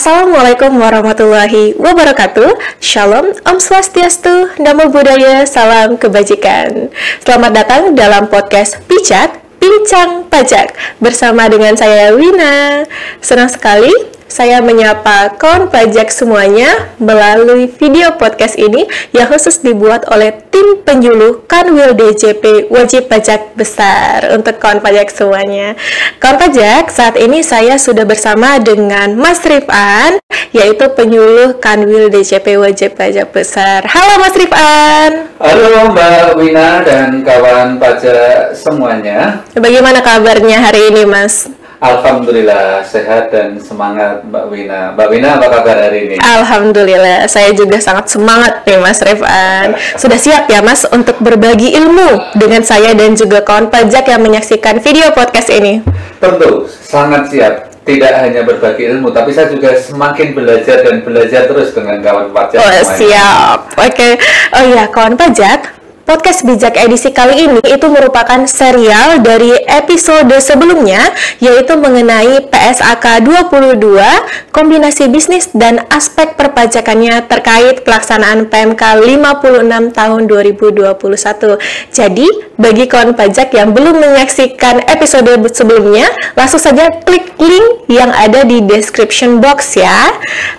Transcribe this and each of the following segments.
Assalamualaikum warahmatullahi wabarakatuh. Shalom, Om Swastiastu, Namo Buddhaya, Salam Kebajikan. Selamat datang dalam podcast Bijak, Bincang Pajak bersama dengan saya Wina. Senang sekali saya menyapa kawan pajak semuanya melalui video podcast ini yang khusus dibuat oleh tim penyuluh Kanwil DJP Wajib Pajak Besar untuk kawan pajak semuanya. Kawan pajak, saat ini saya sudah bersama dengan Mas Rifan, yaitu penyuluh Kanwil DJP Wajib Pajak Besar. Halo Mas Rifan. Halo Mbak Wina dan kawan pajak semuanya. Bagaimana kabarnya hari ini, Mas? Alhamdulillah sehat dan semangat Mbak Wina. Mbak Wina apa kabar hari ini? Alhamdulillah, saya juga sangat semangat nih Mas Rifan. Sudah siap ya Mas untuk berbagi ilmu dengan saya dan juga kawan pajak yang menyaksikan video podcast ini? Tentu, sangat siap. Tidak hanya berbagi ilmu, tapi saya juga semakin belajar dan belajar terus dengan kawan pajak semuanya. Siap. Oke. Oh iya, kawan pajak, podcast Bijak edisi kali ini itu merupakan serial dari episode sebelumnya, yaitu mengenai PSAK 22, kombinasi bisnis dan aspek perpajakannya terkait pelaksanaan PMK 56 tahun 2021. Jadi, bagi kawan pajak yang belum menyaksikan episode sebelumnya, langsung saja klik link yang ada di description box ya.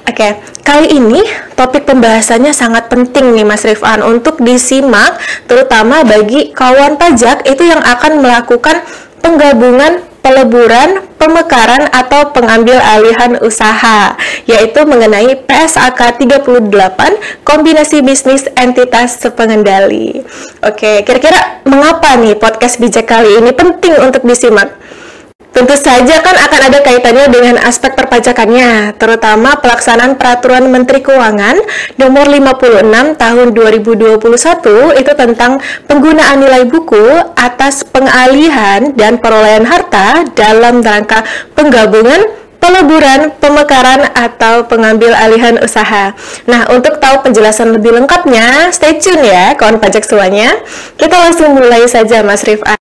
Oke, kali ini topik pembahasannya sangat penting nih Mas Rifan untuk disimak, terutama bagi kawan pajak itu yang akan melakukan penggabungan, peleburan, pemekaran atau pengambil alihan usaha, yaitu mengenai PSAK 38, kombinasi bisnis entitas sepengendali. Oke, kira-kira mengapa nih podcast bijak kali ini penting untuk disimak? Tentu saja kan akan ada kaitannya dengan aspek perpajakannya, terutama pelaksanaan Peraturan Menteri Keuangan Nomor 56 Tahun 2021 itu tentang penggunaan nilai buku atas pengalihan dan perolehan harta dalam rangka penggabungan, peleburan, pemekaran, atau pengambil alihan usaha. Nah, untuk tahu penjelasan lebih lengkapnya, stay tune ya kawan pajak semuanya. Kita langsung mulai saja Mas Rifan.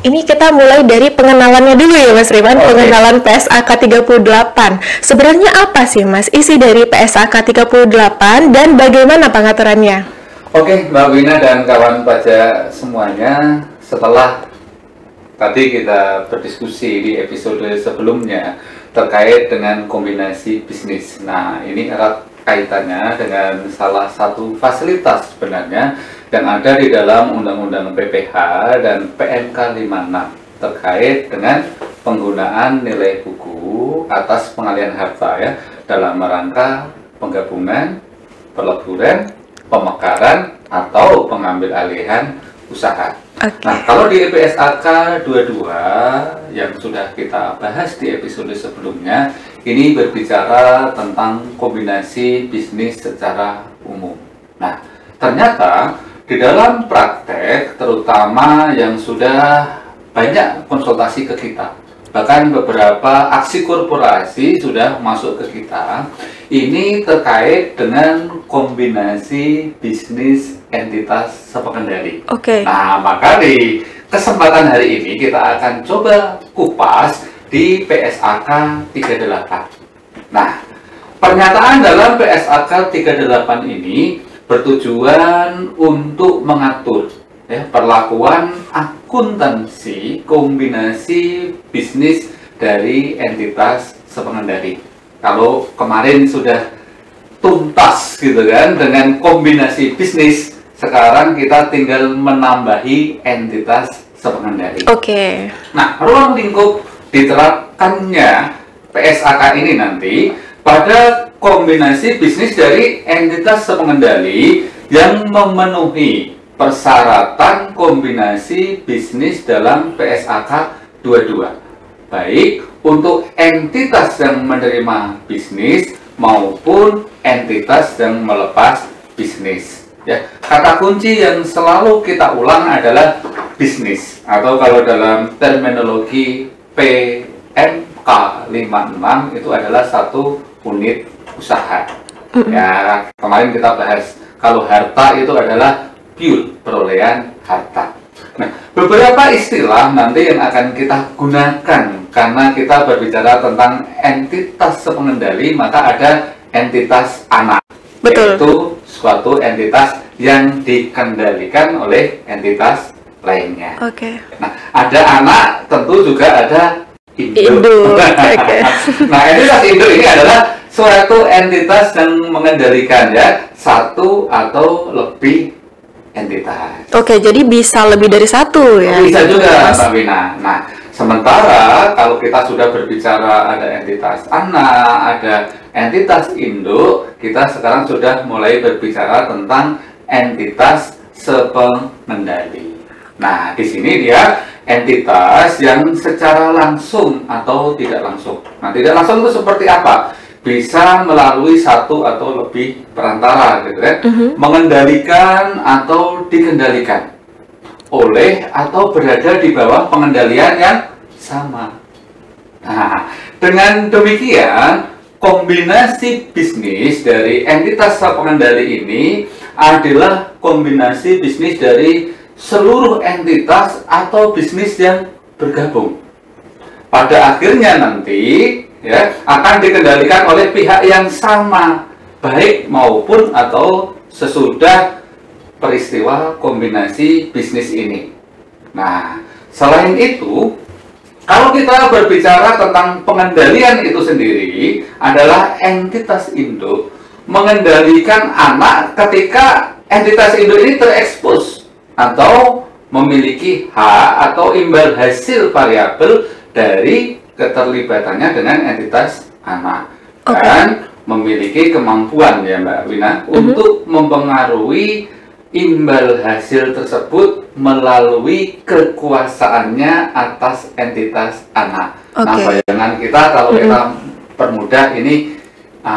Ini kita mulai dari pengenalannya dulu ya Mas Rifan. Pengenalan PSAK 38. Sebenarnya apa sih Mas isi dari PSAK 38 dan bagaimana pengaturannya? Oke, Mbak Wina dan kawan pajak semuanya, setelah tadi kita berdiskusi di episode sebelumnya terkait dengan kombinasi bisnis. Nah, ini erat kaitannya dengan salah satu fasilitas sebenarnya yang ada di dalam Undang-Undang PPH dan PMK 56 terkait dengan penggunaan nilai buku atas pengalihan harta ya dalam rangka penggabungan, peleburan, pemekaran atau pengambil alihan usaha. Okay. Nah, kalau di PSAK 22 yang sudah kita bahas di episode sebelumnya, ini berbicara tentang kombinasi bisnis secara umum. Nah, ternyata di dalam praktek, terutama yang sudah banyak konsultasi ke kita, bahkan beberapa aksi korporasi sudah masuk ke kita, ini terkait dengan kombinasi bisnis entitas sepengendali. Oke. Nah, maka di kesempatan hari ini kita akan coba kupas di PSAK 38. Nah, pernyataan dalam PSAK 38 ini bertujuan untuk mengatur ya, perlakuan akuntansi kombinasi bisnis dari entitas sepengendali. Kalau kemarin sudah tuntas gitu kan dengan kombinasi bisnis, sekarang kita tinggal menambahi entitas sepengendali. Oke. Nah, ruang lingkup diterapkannya PSAK ini nanti pada kombinasi bisnis dari entitas sepengendali yang memenuhi persyaratan kombinasi bisnis dalam PSAK 22, baik untuk entitas yang menerima bisnis maupun entitas yang melepas bisnis. Ya, kata kunci yang selalu kita ulang adalah bisnis, atau kalau dalam terminologi PMK 56 itu adalah satu unit usaha. Ya, kemarin kita bahas kalau harta itu adalah pure perolehan harta. Nah, beberapa istilah nanti yang akan kita gunakan karena kita berbicara tentang entitas pengendali, maka ada entitas anak. Betul. Yaitu suatu entitas yang dikendalikan oleh entitas lainnya. Oke. Nah, ada anak, tentu juga ada induk. Oke. Nah, entitas induk ini adalah suatu entitas yang mengendalikan ya satu atau lebih entitas. Oke, jadi bisa lebih dari satu ya? Bisa juga, Mbak Wina. Nah, sementara kalau kita sudah berbicara ada entitas anak, ada entitas induk, kita sekarang sudah mulai berbicara tentang entitas sepengendali. Nah, di sini dia entitas yang secara langsung atau tidak langsung. Nah, tidak langsung itu seperti apa? Bisa melalui satu atau lebih perantara, gitu kan? Mengendalikan atau dikendalikan oleh atau berada di bawah pengendalian yang sama. Nah, dengan demikian kombinasi bisnis dari entitas pengendali ini adalah kombinasi bisnis dari seluruh entitas atau bisnis yang bergabung. Pada akhirnya nanti ya akan dikendalikan oleh pihak yang sama, baik maupun atau sesudah peristiwa kombinasi bisnis ini. Nah, selain itu, kalau kita berbicara tentang pengendalian itu sendiri adalah entitas induk mengendalikan anak ketika entitas induk ini terekspos atau memiliki hak atau imbal hasil variabel dari keterlibatannya dengan entitas anak. Dan memiliki kemampuan ya Mbak Wina untuk mempengaruhi imbal hasil tersebut melalui kekuasaannya atas entitas anak. Nah, bayangan kita kalau kita permudah ini,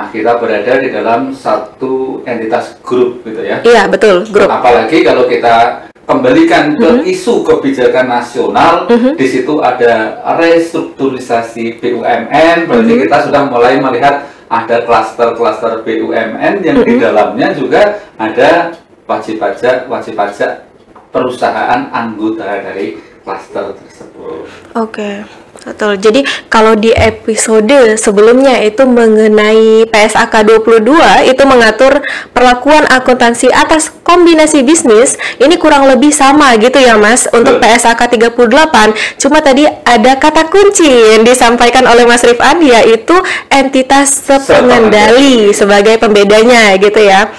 kita berada di dalam satu entitas grup gitu ya. Iya, betul, grup. Apalagi kalau kita kembalikan ke isu kebijakan nasional, di situ ada restrukturisasi BUMN, berarti kita sudah mulai melihat ada klaster-klaster BUMN yang di dalamnya juga ada wajib pajak perusahaan anggota dari klaster tersebut. Oke, betul. Jadi kalau di episode sebelumnya itu mengenai PSAK 22 itu mengatur perlakuan akuntansi atas kombinasi bisnis, ini kurang lebih sama gitu ya Mas untuk PSAK 38. Cuma tadi ada kata kunci yang disampaikan oleh Mas Rifan, yaitu entitas sepengendali sebagai pembedanya gitu ya.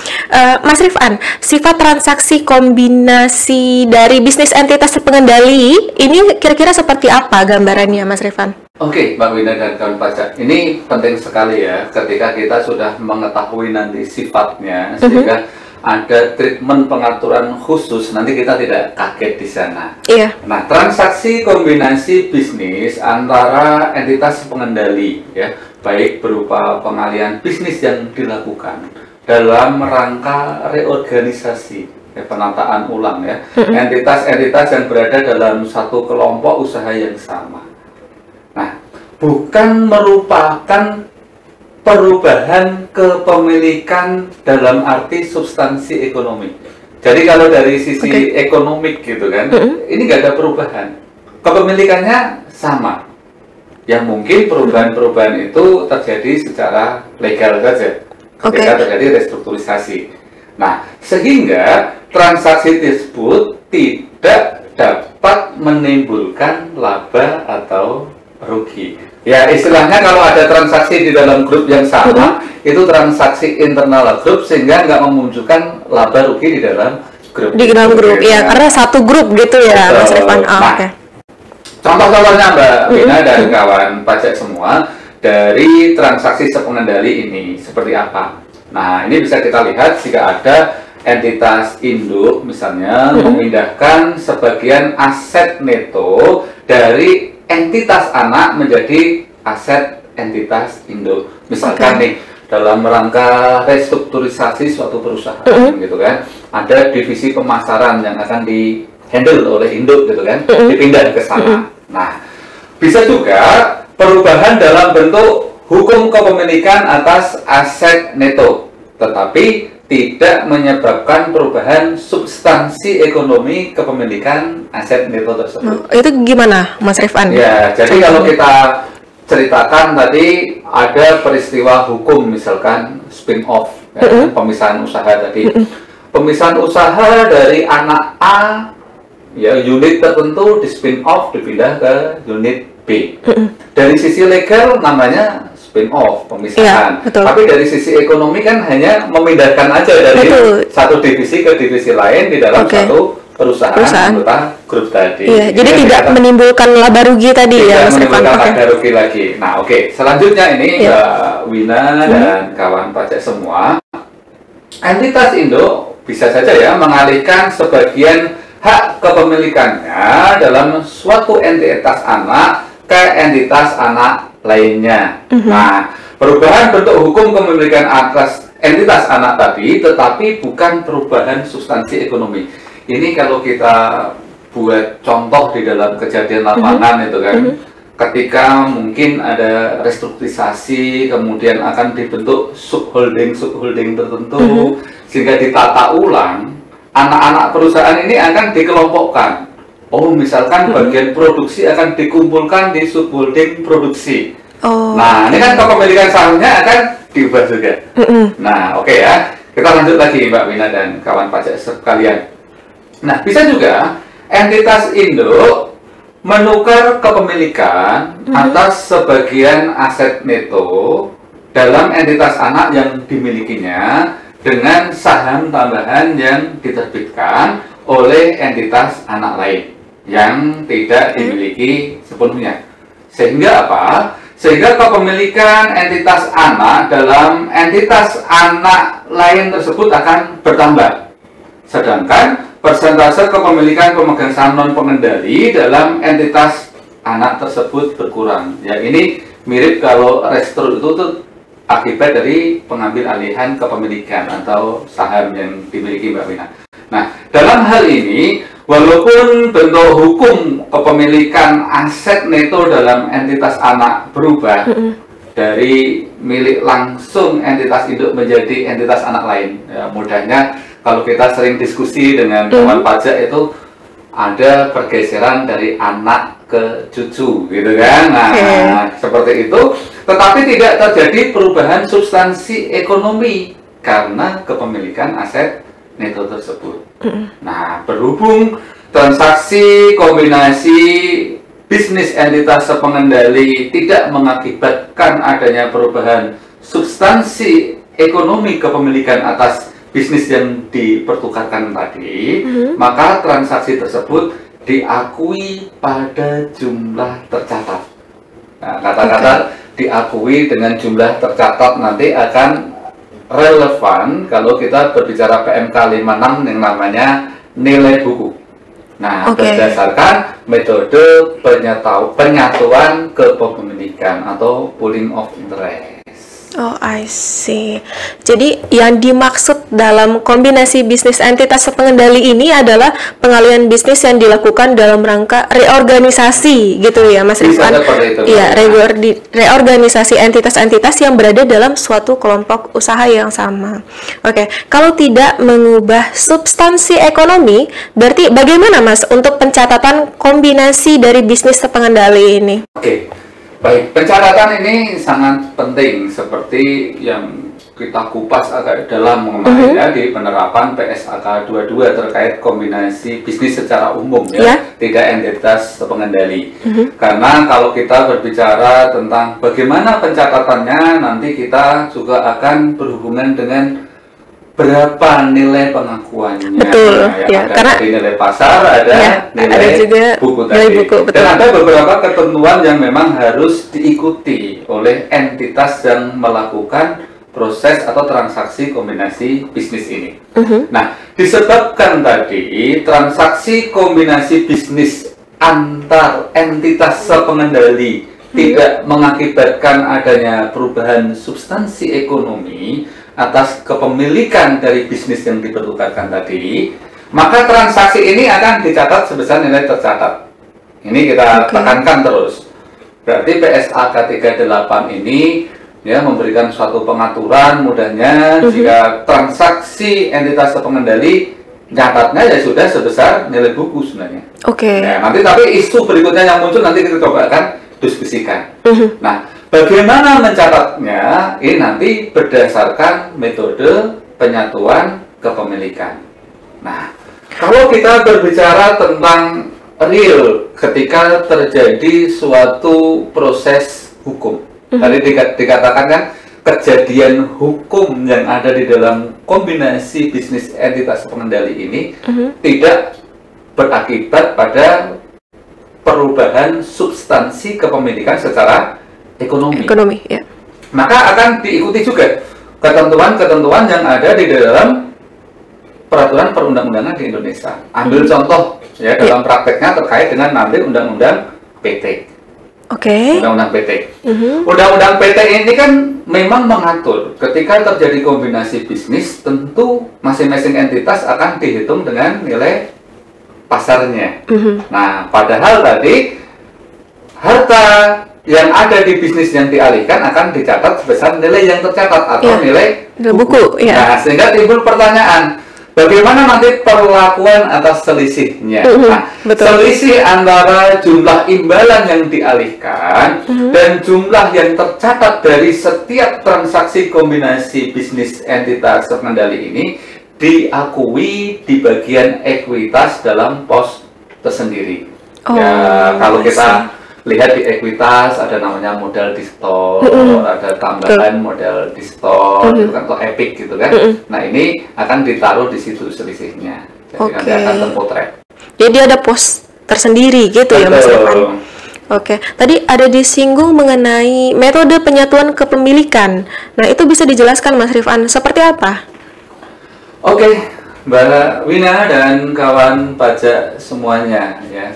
Mas Rifan, sifat transaksi kombinasi dari bisnis entitas sepengendali ini kira-kira seperti apa gambarannya Mas Rifan? Oke, Mbak Wina dan kawan pajak, ini penting sekali ya ketika kita sudah mengetahui nanti sifatnya, sehingga ada treatment pengaturan khusus, nanti kita tidak kaget di sana. Iya. Nah, transaksi kombinasi bisnis antara entitas pengendali ya, baik berupa pengalihan bisnis yang dilakukan dalam rangka reorganisasi, penataan ulang ya, entitas-entitas yang berada dalam satu kelompok usaha yang sama. Nah, bukan merupakan perubahan kepemilikan dalam arti substansi ekonomi. Jadi kalau dari sisi ekonomik gitu kan, ini nggak ada perubahan. Kepemilikannya sama. Yang mungkin perubahan-perubahan itu terjadi secara legal saja ketika terjadi restrukturisasi. Nah, sehingga transaksi tersebut tidak dapat menimbulkan laba atau rugi. Ya, istilahnya kalau ada transaksi di dalam grup yang sama, itu transaksi internal grup sehingga nggak memunculkan laba rugi di dalam grup. Di dalam grup, ya, karena satu grup gitu ya, Mas Rifan. Contoh-contohnya Mbak Wina dan kawan pajak semua dari transaksi sepengendali ini seperti apa? Nah, ini bisa kita lihat jika ada entitas induk misalnya memindahkan sebagian aset neto dari entitas anak menjadi aset entitas induk. Misalkan nih, dalam rangka restrukturisasi suatu perusahaan gitu kan, ada divisi pemasaran yang akan di-handle oleh induk gitu kan, dipindah ke sana. Nah, bisa juga perubahan dalam bentuk hukum kepemilikan atas aset neto, tetapi tidak menyebabkan perubahan substansi ekonomi kepemilikan aset neto tersebut. Itu gimana, Mas Rifan? Ya, jadi kalau kita ceritakan tadi ada peristiwa hukum, misalkan spin-off, ya, pemisahan usaha tadi. Pemisahan usaha dari anak A, ya, unit tertentu di spin-off dipindah ke unit B. Dari sisi legal namanya spin-off, pemisahan. Ya, tapi dari sisi ekonomi kan hanya memindahkan aja dari satu divisi ke divisi lain di dalam satu perusahaan anggota grup tadi. Iya, jadi tidak menimbulkan laba rugi tadi ya, Mas Rifan. Tidak menimbulkan laba rugi lagi. Nah, selanjutnya ini Mbak Wina dan kawan pajak semua, entitas Indo bisa saja ya mengalihkan sebagian hak kepemilikannya dalam suatu entitas anak ke entitas anak lainnya. Nah, perubahan bentuk hukum kepemilikan atas entitas anak tadi, tetapi bukan perubahan substansi ekonomi. Ini kalau kita buat contoh di dalam kejadian lapangan itu kan, ketika mungkin ada restrukturisasi, kemudian akan dibentuk subholding tertentu, sehingga ditata ulang, anak-anak perusahaan ini akan dikelompokkan. Oh, misalkan bagian produksi akan dikumpulkan di subholding produksi. Nah, ini kan kepemilikan sahamnya akan diubah juga. Nah, ya. Kita lanjut lagi, Mbak Wina dan kawan pajak sekalian. Nah, bisa juga entitas induk menukar kepemilikan atas sebagian aset neto dalam entitas anak yang dimilikinya dengan saham tambahan yang diterbitkan oleh entitas anak lain yang tidak dimiliki sepenuhnya. Sehingga apa? Sehingga kepemilikan entitas anak dalam entitas anak lain tersebut akan bertambah. Sedangkan persentase kepemilikan pemegang saham non pengendali dalam entitas anak tersebut berkurang. Ya, ini mirip kalau restru itu tuh akibat dari pengambil alihan kepemilikan atau saham yang dimiliki Mbak Wina. Nah, dalam hal ini, walaupun bentuk hukum kepemilikan aset neto dalam entitas anak berubah dari milik langsung entitas induk menjadi entitas anak lain, ya, mudahnya kalau kita sering diskusi dengan kawan pajak itu ada pergeseran dari anak ke cucu, gitu kan? Nah, seperti itu. Tetapi tidak terjadi perubahan substansi ekonomi karena kepemilikan aset neto tersebut. Nah, berhubung transaksi kombinasi bisnis entitas sepengendali tidak mengakibatkan adanya perubahan substansi ekonomi kepemilikan atas bisnis yang dipertukarkan tadi, maka transaksi tersebut diakui pada jumlah tercatat. Nah, kata-kata diakui dengan jumlah tercatat nanti akan relevan kalau kita berbicara PMK 56 yang namanya nilai buku. Nah, berdasarkan metode penyatuan kepemilikan atau pooling of interest. Oh, I see. Jadi yang dimaksud dalam kombinasi bisnis entitas sepengendali ini adalah pengalihan bisnis yang dilakukan dalam rangka reorganisasi, gitu ya, Mas Rifan? Iya, reorganisasi entitas-entitas yang berada dalam suatu kelompok usaha yang sama. Kalau tidak mengubah substansi ekonomi, berarti bagaimana, Mas, untuk pencatatan kombinasi dari bisnis sepengendali ini? Baik, pencatatan ini sangat penting seperti yang kita kupas agak dalam mengenai di penerapan PSAK 22 terkait kombinasi bisnis secara umum tidak entitas pengendali. Karena kalau kita berbicara tentang bagaimana pencatatannya, nanti kita juga akan berhubungan dengan berapa nilai pengakuannya. Betul, ada dari nilai pasar, ada nilai juga buku tadi. Dan ada beberapa ketentuan yang memang harus diikuti oleh entitas yang melakukan proses atau transaksi kombinasi bisnis ini. Nah, disebabkan tadi transaksi kombinasi bisnis antar entitas sepengendali tidak mengakibatkan adanya perubahan substansi ekonomi atas kepemilikan dari bisnis yang dipertukarkan tadi, maka transaksi ini akan dicatat sebesar nilai tercatat. Ini kita tekankan terus. Berarti PSAK 38 ini ya, memberikan suatu pengaturan mudahnya jika transaksi entitas pengendali nyatatnya ya sudah sebesar nilai buku sebenarnya. Oke. Nah, nanti tapi isu berikutnya yang muncul nanti kita coba akan diskusikan. Nah, bagaimana mencatatnya? Ini nanti berdasarkan metode penyatuan kepemilikan. Nah, kalau kita berbicara tentang real ketika terjadi suatu proses hukum, tadi dikatakan kan kejadian hukum yang ada di dalam kombinasi bisnis entitas pengendali ini tidak berakibat pada perubahan substansi kepemilikan secara ekonomi. Ya. Maka akan diikuti juga ketentuan-ketentuan yang ada di dalam peraturan perundang-undangan di Indonesia. Ambil contoh ya dalam prakteknya terkait dengan nanti undang-undang PT. Oke. Undang-undang PT. Undang-undang PT ini kan memang mengatur ketika terjadi kombinasi bisnis, tentu masing-masing entitas akan dihitung dengan nilai pasarnya. Nah, padahal tadi harta yang ada di bisnis yang dialihkan akan dicatat sebesar nilai yang tercatat atau nilai buku. Ya. Nah, sehingga timbul pertanyaan, bagaimana nanti perlakuan atas selisihnya? Nah, selisih antara jumlah imbalan yang dialihkan dan jumlah yang tercatat dari setiap transaksi kombinasi bisnis entitas pengendali ini diakui di bagian ekuitas dalam pos tersendiri. Ya, kalau kita lihat di ekuitas ada namanya modal di store, ada tambahan modal di store, gitu kan, atau epic gitu kan. Nah, ini akan ditaruh di situ selisihnya. Jadi nanti akan terpotret. Jadi ada pos tersendiri gitu. Betul. Ya Mas Rifan. Oke, tadi ada disinggung mengenai metode penyatuan kepemilikan. Nah, itu bisa dijelaskan Mas Rifan seperti apa? Oke, Mbak Wina dan kawan pajak semuanya ya.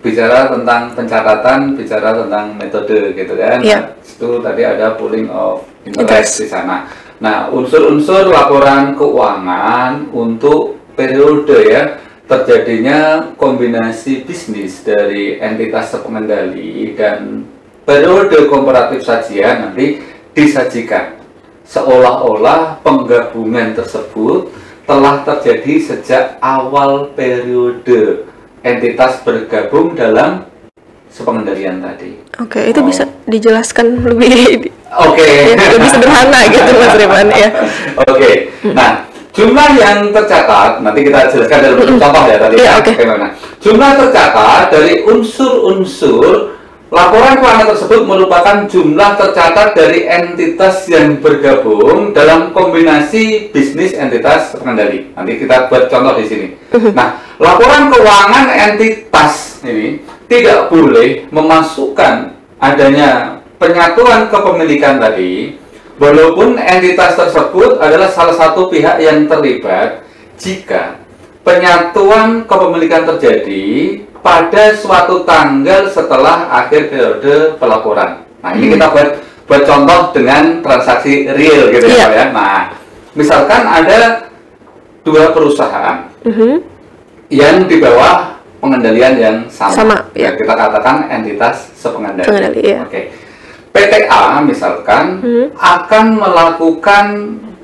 Bicara tentang pencatatan, bicara tentang metode gitu kan. Nah, itu tadi ada pooling of interest di sana. Nah, unsur-unsur laporan keuangan untuk periode ya terjadinya kombinasi bisnis dari entitas pengendali dan periode komparatif sajian nanti disajikan seolah-olah penggabungan tersebut telah terjadi sejak awal periode entitas bergabung dalam sepengendalian tadi. Oke, itu bisa dijelaskan lebih lebih sederhana gitu Mas Rifan ya. Oke. Nah, jumlah yang tercatat nanti kita jelaskan dalam contoh ya tadi ya. Bagaimana? Jumlah tercatat dari unsur-unsur laporan keuangan tersebut merupakan jumlah tercatat dari entitas yang bergabung dalam kombinasi bisnis entitas pengendali. Nanti kita buat contoh di sini. Nah, laporan keuangan entitas ini tidak boleh memasukkan adanya penyatuan kepemilikan tadi, walaupun entitas tersebut adalah salah satu pihak yang terlibat jika penyatuan kepemilikan terjadi pada suatu tanggal setelah akhir periode pelaporan. Nah, ini kita buat contoh dengan transaksi real gitu ya Pak ya. Nah, misalkan ada dua perusahaan yang di bawah pengendalian yang sama. Ya, kita katakan entitas sepengendali. Oke. PTA misalkan akan melakukan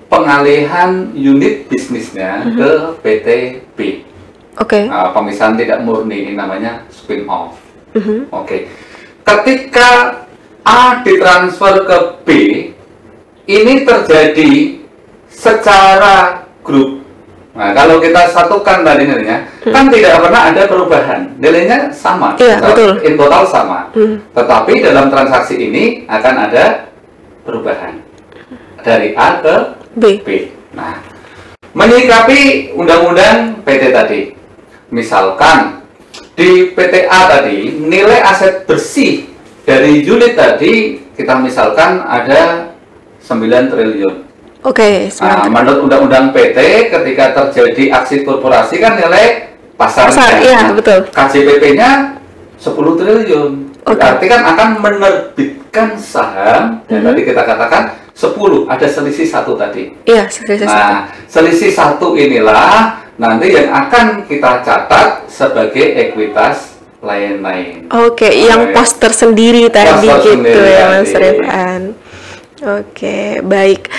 pengalihan unit bisnisnya ke PT B. Pemisahan tidak murni, ini namanya spin off. Ketika A ditransfer ke B, ini terjadi secara grup. Nah, kalau kita satukan tadi nilainya, kan tidak pernah ada perubahan. Nilainya sama, in total sama. Tetapi dalam transaksi ini akan ada perubahan dari A ke B. Nah, menyikapi undang-undang PT tadi, misalkan di PT A tadi nilai aset bersih dari unit tadi kita misalkan ada 9 triliun. Nah, menurut undang-undang PT ketika terjadi aksi korporasi kan nilai pasarnya, KJPP-nya 10 triliun. Berarti kan akan menerbitkan saham yang tadi kita katakan 10, ada selisih 1 tadi. Nah, selisih 1 inilah nanti yang akan kita catat sebagai ekuitas lain-lain. Yang pos tersendiri tadi gitu ya Mas Rifan. Oke, baik.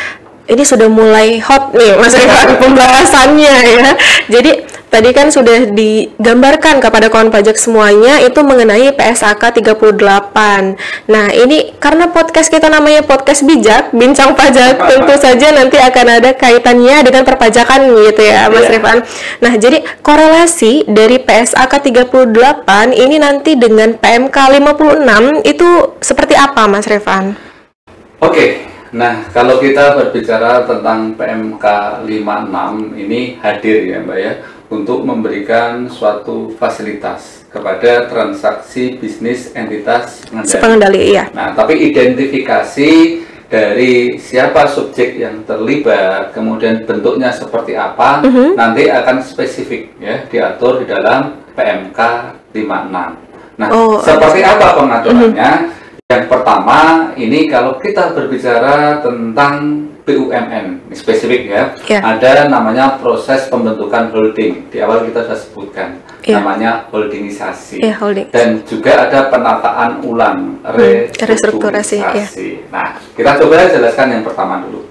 Ini sudah mulai hot nih Mas Rifan pembahasannya ya. Jadi tadi kan sudah digambarkan kepada kawan pajak semuanya itu mengenai PSAK 38. Nah, ini karena podcast kita namanya podcast bijak, bincang pajak, tentu saja nanti akan ada kaitannya dengan perpajakan gitu ya Mas Rifan. Nah, jadi korelasi dari PSAK 38 ini nanti dengan PMK 56 itu seperti apa Mas Rifan? Oke. Nah, kalau kita berbicara tentang PMK 56 ini hadir ya Mbak ya, untuk memberikan suatu fasilitas kepada transaksi bisnis entitas pengendali. Iya. Nah, tapi identifikasi dari siapa subjek yang terlibat, kemudian bentuknya seperti apa, nanti akan spesifik ya, diatur di dalam PMK 56. Nah, seperti apa pengaturannya? Yang pertama, ini kalau kita berbicara tentang BUMN, spesifik ya, ada namanya proses pembentukan holding. Di awal kita sudah sebutkan, namanya holdingisasi. Dan juga ada penataan ulang, restrukturasi. Nah, kita coba jelaskan yang pertama dulu.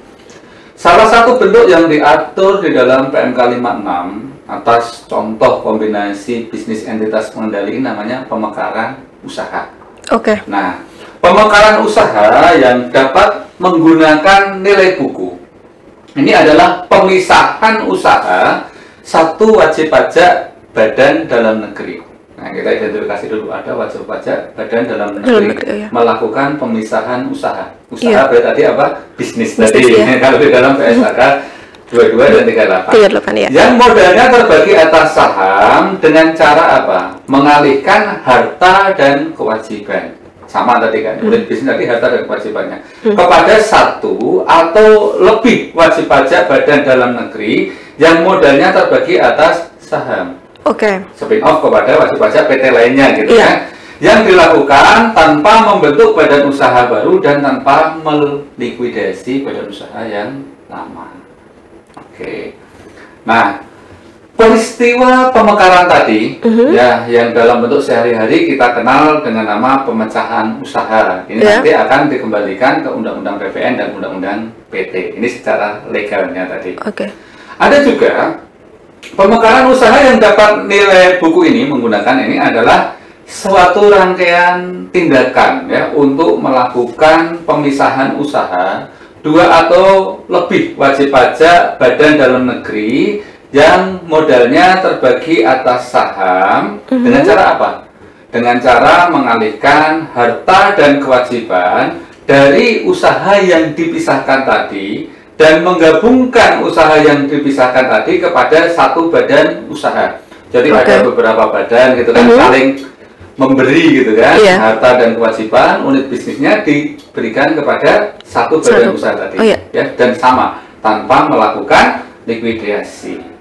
Salah satu bentuk yang diatur di dalam PMK 56 atas contoh kombinasi bisnis entitas pengendali namanya pemekaran usaha. Nah, pemekaran usaha yang dapat menggunakan nilai buku ini adalah pemisahan usaha satu wajib pajak badan dalam negeri. Nah, kita identifikasi dulu, ada wajib pajak badan dalam negeri melakukan pemisahan usaha. Usaha berarti tadi apa? Bisnis tadi. Kalau di dalam PSAK 22 dan 38. Yang modalnya terbagi atas saham dengan cara apa? Mengalihkan harta dan kewajiban. Sama tadi kan, unit bisnis tadi harta dan kewajibannya kepada satu atau lebih wajib pajak badan dalam negeri yang modalnya terbagi atas saham. Spin off kepada wajib pajak PT lainnya gitu kan. Yang dilakukan tanpa membentuk badan usaha baru dan tanpa melikuidasi badan usaha yang lama. Nah, peristiwa pemekaran tadi ya, yang dalam bentuk sehari-hari kita kenal dengan nama pemecahan usaha ini nanti akan dikembalikan ke Undang-Undang PPN dan Undang-Undang PT. Ini secara legalnya tadi. Ada juga pemekaran usaha yang dapat nilai buku ini menggunakan ini adalah suatu rangkaian tindakan ya untuk melakukan pemisahan usaha dua atau lebih wajib pajak badan dalam negeri yang modalnya terbagi atas saham dengan cara apa? Dengan cara mengalihkan harta dan kewajiban dari usaha yang dipisahkan tadi dan menggabungkan usaha yang dipisahkan tadi kepada satu badan usaha. Jadi ada beberapa badan gitu kan, saling memberi gitu kan, harta dan kewajiban unit bisnisnya diberikan kepada satu badan usaha tadi, ya, dan sama tanpa melakukan likuidasi.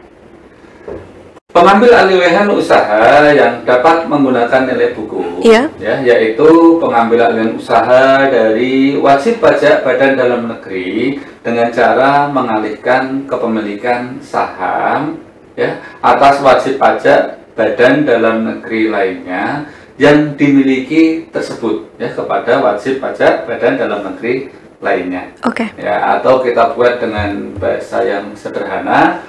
Pengambil alihan usaha yang dapat menggunakan nilai buku, ya, yaitu pengambil alihan usaha dari wajib pajak badan dalam negeri dengan cara mengalihkan kepemilikan saham, ya, atas wajib pajak badan dalam negeri lainnya yang dimiliki tersebut, ya, kepada wajib pajak badan dalam negeri lainnya. Ya, atau kita buat dengan bahasa yang sederhana,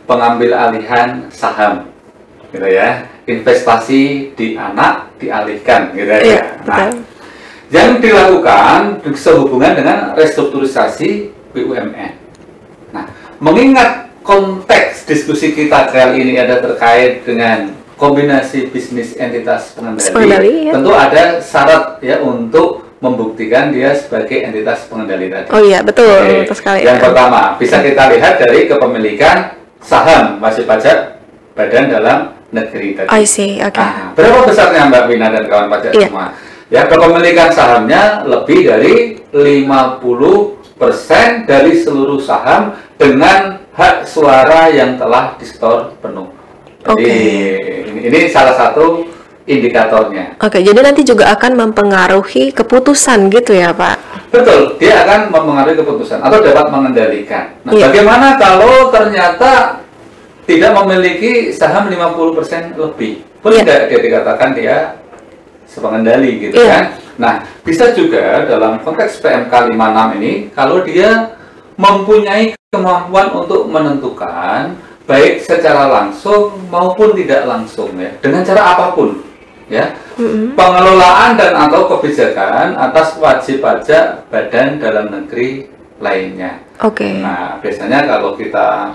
pengambil alihan saham, gitu ya, investasi di anak dialihkan, gitu ya. Nah, yang dilakukan sehubungan dengan restrukturisasi BUMN. Nah, mengingat konteks diskusi kita kali ini ada terkait dengan kombinasi bisnis entitas pengendali, tentu ada syarat ya untuk membuktikan dia sebagai entitas pengendali tadi. Betul sekali. Yang pertama bisa kita lihat dari kepemilikan saham wajib pajak badan dalam negeri tadi. Nah, berapa besarnya Mbak Vina dan kawan pajak semua? Ya, kepemilikan sahamnya lebih dari 50% dari seluruh saham dengan hak suara yang telah disetor penuh. Jadi ini salah satu indikatornya. Jadi nanti juga akan mempengaruhi keputusan gitu ya Pak? Betul, dia akan mempengaruhi keputusan atau dapat mengendalikan. Nah, bagaimana kalau ternyata tidak memiliki saham 50% lebih? Boleh nggak dia dikatakan dia sepengendali gitu kan? Nah, bisa juga dalam konteks PMK 56 ini, kalau dia mempunyai kemampuan untuk menentukan baik secara langsung maupun tidak langsung ya, dengan cara apapun ya, pengelolaan dan atau kebijakan atas wajib pajak badan dalam negeri lainnya. Oke. Nah, biasanya kalau kita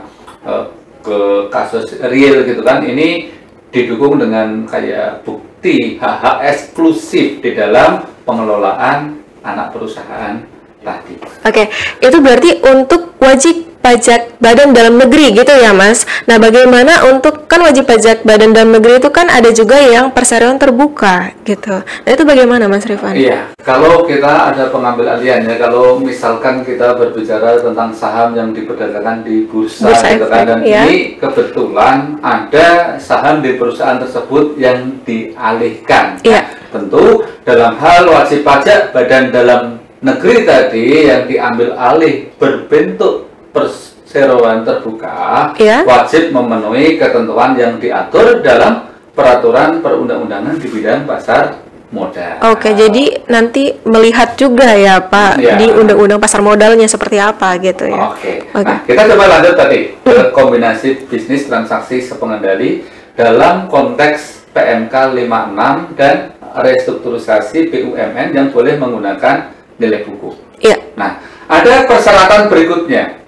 ke kasus real gitu kan, ini didukung dengan kayak bukti hak-hak eksklusif di dalam pengelolaan anak perusahaan tadi. Oke, itu berarti untuk wajib pajak badan dalam negeri gitu ya Mas. Nah bagaimana untuk, kan wajib pajak badan dalam negeri itu kan ada juga yang perseroan terbuka gitu. Nah itu bagaimana Mas Rifan? Iya, kalau kita ada pengambil alihan ya, kalau misalkan kita berbicara tentang saham yang diperdagangkan di bursa gitu kan, dan ya. ini kebetulan ada saham di perusahaan tersebut yang dialihkan. Iya. Tentu dalam hal wajib pajak badan dalam negeri tadi yang diambil alih berbentuk perseroan terbuka, ya, wajib memenuhi ketentuan yang diatur dalam peraturan perundang-undangan di bidang pasar modal. Oke, jadi nanti melihat juga ya Pak ya, di undang-undang pasar modalnya seperti apa gitu ya. Oke. Nah, kita coba lanjut tadi ke kombinasi bisnis transaksi sepengendali dalam konteks PMK 56 dan restrukturisasi BUMN yang boleh menggunakan nilai buku. Iya. Nah, ada persyaratan berikutnya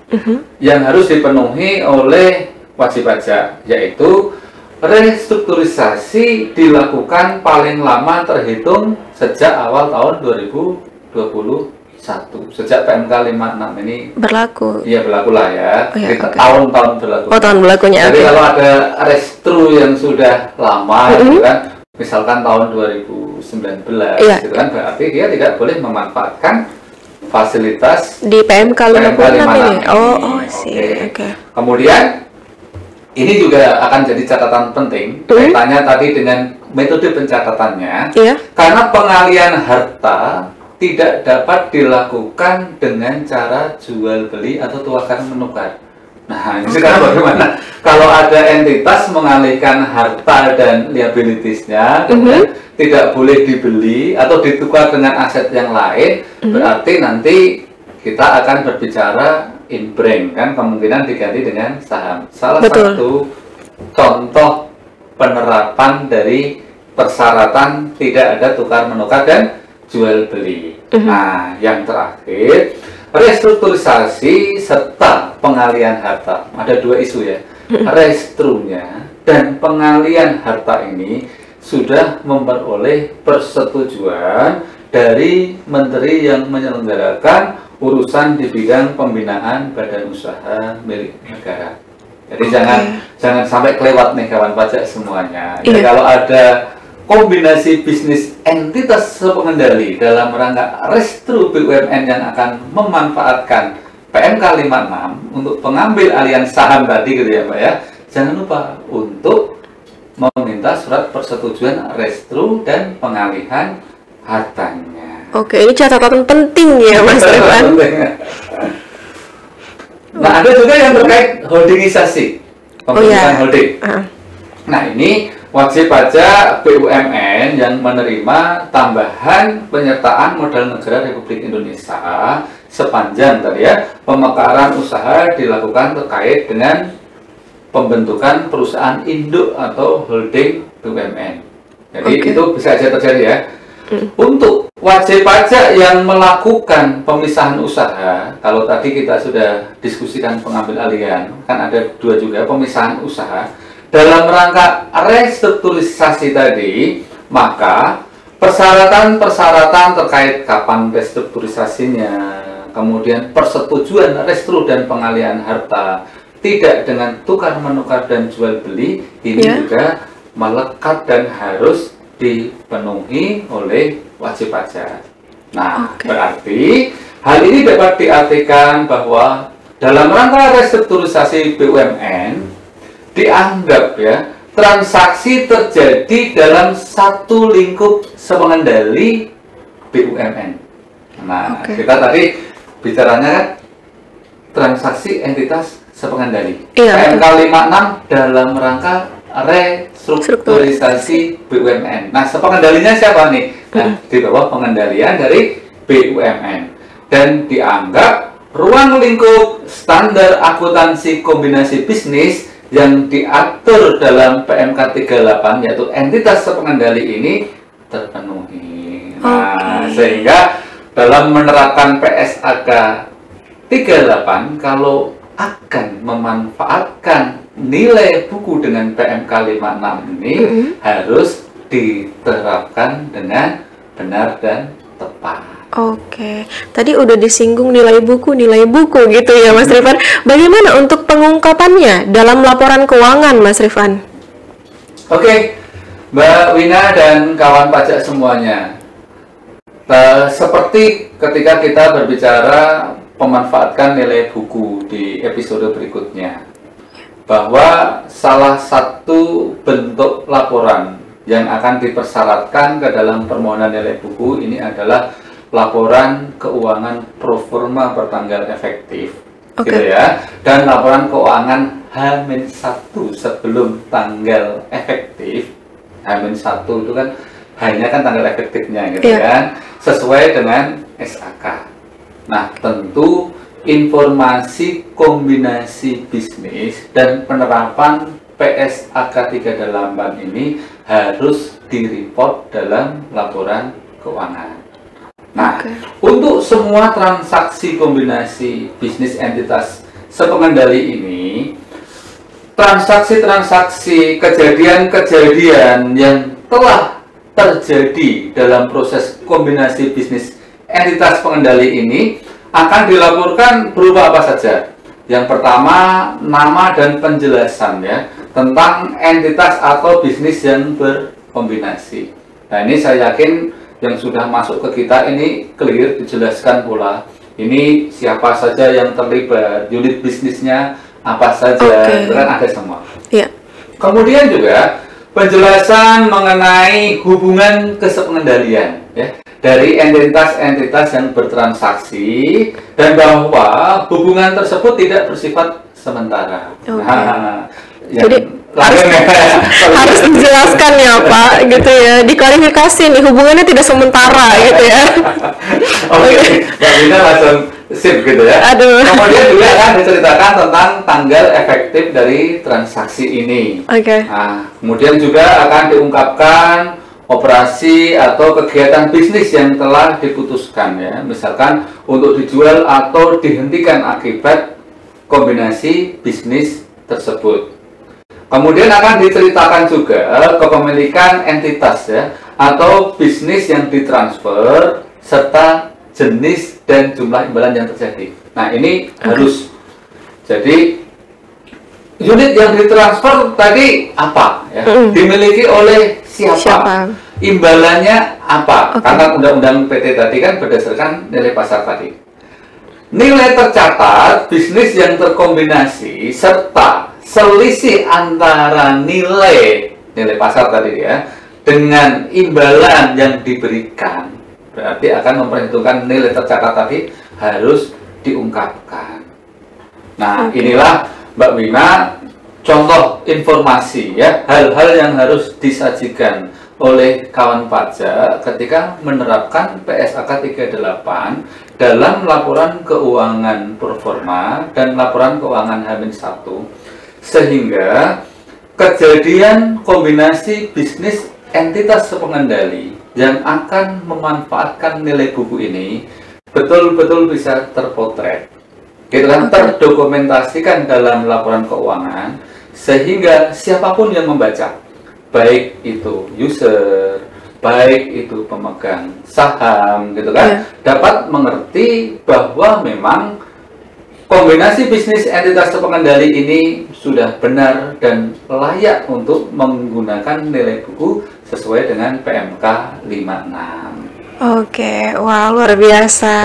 yang harus dipenuhi oleh wajib pajak, yaitu restrukturisasi dilakukan paling lama terhitung sejak awal tahun 2021. Sejak PMK 56 ini berlaku. Iya, berlaku lah ya. Oh, ya, okay. Tahun-tahun berlaku. Oh, tahun berlakunya. Jadi okay. Kalau ada restru yang sudah lama gitu kan, misalkan tahun 2019 gitu kan, berarti dia tidak boleh memanfaatkan fasilitas di PMK 56 ini. Oh sih. Oke. Kemudian ini juga akan jadi catatan penting kaitannya tadi dengan metode pencatatannya. Iya. Karena pengalian harta tidak dapat dilakukan dengan cara jual beli atau tukar menukar. Nah, ini sekarang bagaimana? Kalau ada entitas mengalihkan harta dan liabilitiesnya, tidak boleh dibeli atau ditukar dengan aset yang lain, berarti nanti kita akan berbicara in-bank, kan, kemungkinan diganti dengan saham. Salah satu contoh penerapan dari persyaratan tidak ada tukar menukar dan jual beli. Nah, yang terakhir, restrukturisasi serta pengalian harta. Ada dua isu ya, restrunya dan pengalian harta ini sudah memperoleh persetujuan dari menteri yang menyelenggarakan urusan di bidang pembinaan badan usaha milik negara. Jadi jangan sampai kelewat nih kawan pajak semuanya. Jadi kalau ada kombinasi bisnis entitas sepengendali dalam rangka restru BUMN yang akan memanfaatkan PMK 56 untuk pengambil alihan saham tadi gitu ya Pak ya, jangan lupa untuk meminta surat persetujuan restru dan pengalihan hartanya. Oke, ini catatan penting ya Mas Rifan. Nah, ada juga yang terkait holdingisasi, pembentukan holding. Nah, ini wajib pajak BUMN yang menerima tambahan penyertaan modal negara Republik Indonesia sepanjang tadi ya pemekaran usaha dilakukan terkait dengan pembentukan perusahaan induk atau holding BUMN. Jadi itu bisa saja terjadi ya. Untuk wajib pajak yang melakukan pemisahan usaha, kalau tadi kita sudah diskusikan pengambil alihan, kan ada dua juga pemisahan usaha. Dalam rangka restrukturisasi tadi, maka persyaratan-persyaratan terkait kapan restrukturisasinya, kemudian persetujuan restru dan pengalihan harta, tidak dengan tukar menukar dan jual beli, ini juga melekat dan harus dipenuhi oleh wajib pajak. Nah, berarti hal ini dapat diartikan bahwa dalam rangka restrukturisasi BUMN dianggap ya transaksi terjadi dalam satu lingkup sepengendali BUMN. Nah, kita tadi bicaranya kan transaksi entitas sepengendali. PMK 56 dalam rangka restrukturisasi BUMN. Nah, sepengendalinya siapa nih? Nah, di bawah pengendalian dari BUMN dan dianggap ruang lingkup standar akuntansi kombinasi bisnis yang diatur dalam PMK 38 yaitu entitas sepengendali ini terpenuhi. Nah, sehingga dalam menerapkan PSAK 38 kalau akan memanfaatkan nilai buku dengan PMK 56 ini harus diterapkan dengan benar dan tepat. Oke, tadi udah disinggung nilai buku gitu ya Mas Rifan. Bagaimana untuk pengungkapannya dalam laporan keuangan Mas Rifan? Oke, Mbak Wina dan kawan pajak semuanya. Seperti ketika kita berbicara pemanfaatkan nilai buku di episode berikutnya, bahwa salah satu bentuk laporan yang akan dipersyaratkan ke dalam permohonan nilai buku ini adalah laporan keuangan proforma pertanggal efektif, gitu ya, dan laporan keuangan H-1 sebelum tanggal efektif. H-1 itu kan hanya kan tanggal efektifnya, gitu kan, sesuai dengan SAK. Nah, tentu informasi kombinasi bisnis dan penerapan PSAK 38 ini harus direport dalam laporan keuangan. Nah, untuk semua transaksi kombinasi bisnis entitas sepengendali ini, transaksi-transaksi, kejadian-kejadian yang telah terjadi dalam proses kombinasi bisnis entitas pengendali ini akan dilaporkan berupa apa saja. Yang pertama, nama dan penjelasan ya tentang entitas atau bisnis yang berkombinasi. Nah, ini saya yakin yang sudah masuk ke kita ini clear dijelaskan pula. Ini siapa saja yang terlibat, unit bisnisnya apa saja, itu kan ada semua. Kemudian juga penjelasan mengenai hubungan kesepengendalian ya dari entitas-entitas yang bertransaksi dan bahwa hubungan tersebut tidak bersifat sementara. Nah, jadi harus dijelaskan ya Pak, gitu ya, diklarifikasi nih hubungannya tidak sementara gitu ya. Oke, Mbak Wina langsung sip gitu ya. Kemudian juga akan diceritakan tentang tanggal efektif dari transaksi ini. Nah, kemudian juga akan diungkapkan operasi atau kegiatan bisnis yang telah diputuskan ya, misalkan untuk dijual atau dihentikan akibat kombinasi bisnis tersebut. Kemudian akan diceritakan juga kepemilikan entitas ya atau bisnis yang ditransfer serta jenis dan jumlah imbalan yang terjadi. Nah, ini harus. Jadi unit yang ditransfer tadi apa ya? Dimiliki oleh siapa? Imbalannya apa? Karena undang-undang PT tadi kan berdasarkan nilai pasar tadi. Nilai tercatat bisnis yang terkombinasi serta selisih antara nilai pasar tadi ya dengan imbalan yang diberikan, berarti akan memperhitungkan nilai tercatat tadi harus diungkapkan. Nah, inilah Mbak Wina contoh informasi ya, hal-hal yang harus disajikan oleh kawan pajak ketika menerapkan PSAK 38 dalam laporan keuangan performa dan laporan keuangan H-1, sehingga kejadian kombinasi bisnis entitas sepengendali yang akan memanfaatkan nilai buku ini betul-betul bisa terpotret, gitu kan, terdokumentasikan dalam laporan keuangan, sehingga siapapun yang membaca, baik itu user, baik itu pemegang saham, gitu kan, dapat mengerti bahwa memang kombinasi bisnis entitas terpengendali ini sudah benar dan layak untuk menggunakan nilai buku sesuai dengan PMK 56. Oke, wah luar biasa,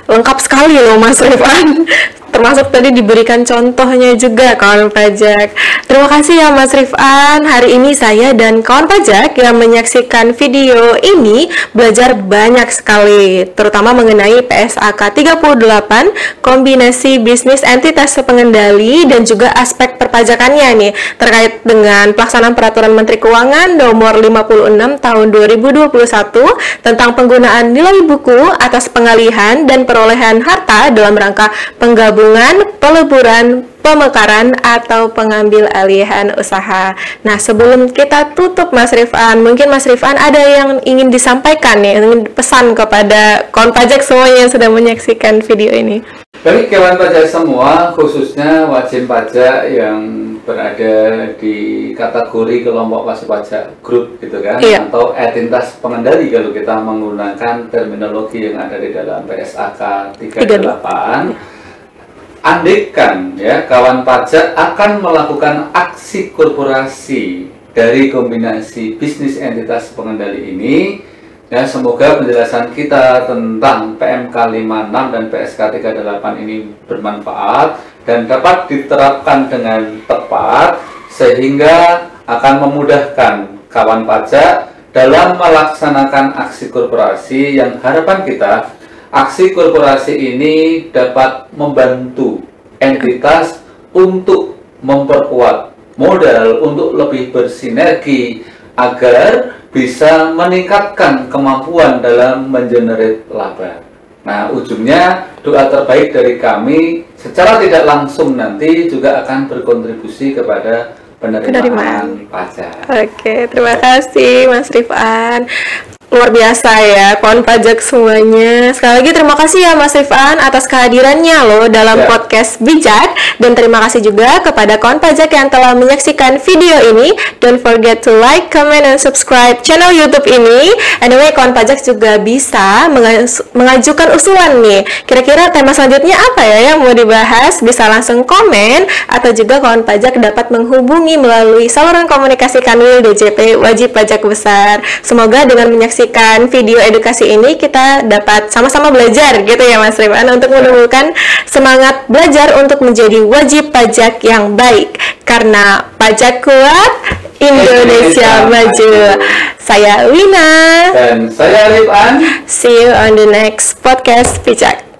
lengkap sekali loh Mas Rifan. Termasuk tadi diberikan contohnya juga kawan pajak. Terima kasih ya Mas Rifan. Hari ini saya dan kawan pajak yang menyaksikan video ini belajar banyak sekali, terutama mengenai PSAK 38, kombinasi bisnis entitas pengendali, dan juga aspek perpajakannya nih, terkait dengan pelaksanaan Peraturan Menteri Keuangan Nomor 56 Tahun 2021 tentang penggunaan nilai buku atas pengalihan dan perolehan harta dalam rangka penggabungan, peleburan, pemekaran atau pengambil alihan usaha. Nah, sebelum kita tutup Mas Rifan, mungkin Mas Rifan ada yang ingin disampaikan nih, ingin pesan kepada kawan pajak semuanya yang sedang menyaksikan video ini. Bagi kawan pajak semua, khususnya wajib pajak yang berada di kategori kelompok wajib pajak grup gitu kan, atau entitas pengendali kalau kita menggunakan terminologi yang ada di dalam PSAK 38. Andaikan ya kawan pajak akan melakukan aksi korporasi dari kombinasi bisnis entitas pengendali ini, ya semoga penjelasan kita tentang PMK 56 dan PSK 38 ini bermanfaat dan dapat diterapkan dengan tepat sehingga akan memudahkan kawan pajak dalam melaksanakan aksi korporasi yang harapan kita aksi korporasi ini dapat membantu entitas untuk memperkuat modal untuk lebih bersinergi agar bisa meningkatkan kemampuan dalam mengenerate laba. Nah, ujungnya doa terbaik dari kami secara tidak langsung nanti juga akan berkontribusi kepada penerimaan pajak. Oke, terima kasih Mas Rifan. Luar biasa ya, kawan pajak semuanya. Sekali lagi terima kasih ya Mas Rifan atas kehadirannya loh dalam podcast bijak. Dan terima kasih juga kepada kawan pajak yang telah menyaksikan video ini. Don't forget to like, comment, and subscribe channel YouTube ini. Anyway, kawan pajak juga bisa mengajukan usulan nih. Kira-kira tema selanjutnya apa ya yang mau dibahas? Bisa langsung komen, atau juga kawan pajak dapat menghubungi melalui saluran komunikasi kami DJP Wajib Pajak Besar. Semoga dengan menyaksikan video edukasi ini kita dapat sama-sama belajar gitu ya Mas Rifan, untuk menumbuhkan semangat belajar untuk menjadi wajib pajak yang baik, karena pajak kuat Indonesia maju. Saya Wina dan saya Rifan. See you on the next podcast bijak.